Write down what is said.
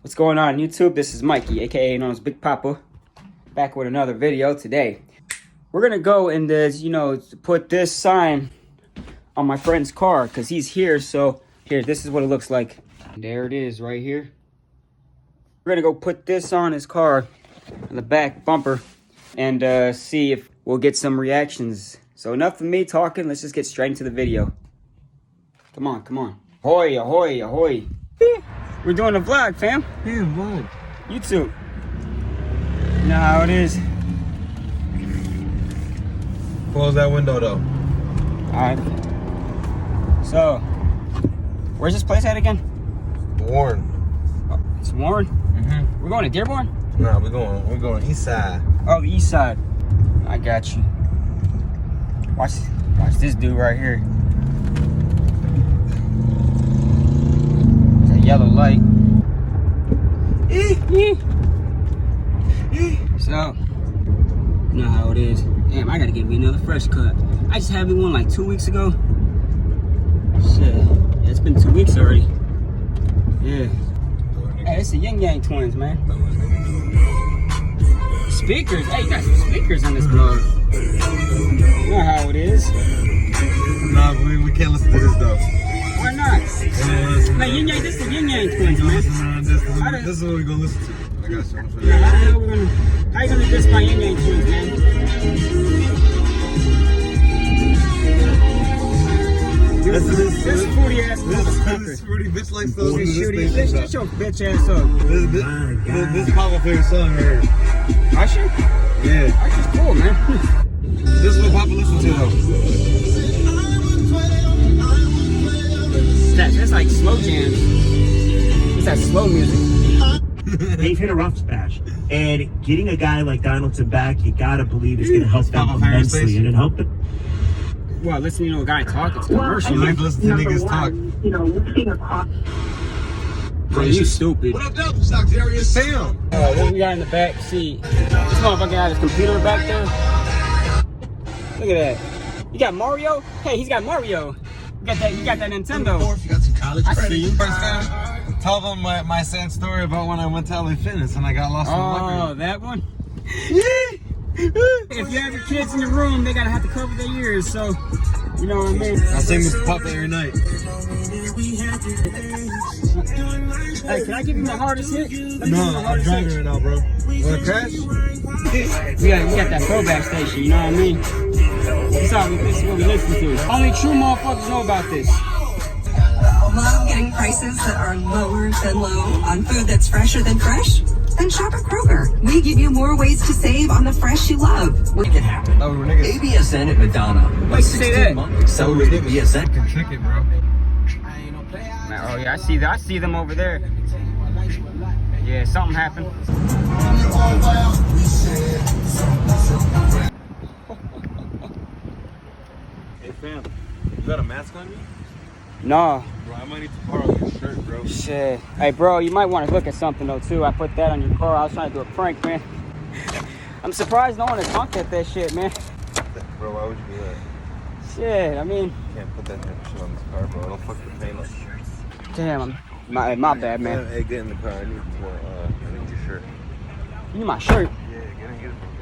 What's going on YouTube? This is Mikey, aka known as Big Papa, back with another video today. We're gonna go and put this sign on my friend's car because he's here. So here, this is what it looks like. There it is right here. We're gonna go put this on his car, on the back bumper, and see if we'll get some reactions. So enough of me talking, let's just get straight into the video. Come on, come on. Ahoy, ahoy, ahoy. We're doing a vlog, fam. Yeah, vlog. YouTube. You know how it is. Close that window though. Alright. So, where's this place at again? Warren. Oh, it's Warren? Mm-hmm. We're going to Dearborn? Nah, we're going east side. Oh, the east side. I got you. Watch this dude right here. It's a yellow light. So, you know how it is. Damn, I gotta get me another fresh cut. I just had me one like 2 weeks ago. Shit, yeah, it's been 2 weeks already. Yeah. Hey, it's the Yin Yang twins, man. Speakers, hey, you got some speakers on this vlog. You know how it is. Nah, we can't listen to this though. Why not? Like Yin Yang, this is the Yin Yang twins, man. This is what we're gonna listen to. I got you. Yeah, how you gonna diss my Yin Yang twins, man? This fruity ass motherfucker. This fruity bitch like so. This shut your bitch ass up. This Papa favorite song I heard. Usher? Yeah. Usher's cool, man. This is what Papa listens to though. That's like slow jams. It's that slow music. They've hit a rough patch, and getting a guy like Donaldson back, you gotta believe it's gonna help them immensely, and it helped them. Well, listening to a guy talk, it's commercial. You like to listen to niggas talk. You know, looking across. Bro, you stupid. What up, Dope? Stock Darius Sam. What we got in the back seat? This motherfucker got his computer back there. Look at that. You got Mario? Hey, he's got Mario. You got that Nintendo. You got some college I see you. First time, tell them my sad story about when I went to LA Fitness and I got lost in the library. Oh, that one? If you have your kids in the room, they gotta have to cover their ears, so you know what I mean? I sing this Papa every night. Hey, can I give you my hardest hit? No, I'm driving right now, bro. Wanna crash? You got that throwback station, you know what I mean? This is what we listen to. Only true motherfuckers know about this. Love getting prices that are lower than low on food that's fresher than fresh? Then shop at Kroger. We give you more ways to save on the fresh you love. Make it happen. Oh, niggas. ABSN at Madonna. Why you say that? Accelerated BSN. Fucking chicken, bro. Oh yeah, I see them over there. Yeah, something happened. Hey, fam. You got a mask on you? No. Bro, I might need to borrow your shirt, bro. Shit. Hey, bro, you might want to look at something, though, too. I put that on your car. I was trying to do a prank, man. I'm surprised no one has honked at that shit, man. Bro, why would you do that? Shit, I mean... You can't put that type of shit on this car, bro. It'll fuck the paint up. Damn, my bad, man. Hey, get in the car. I need your shirt. You need my shirt? Yeah, get it from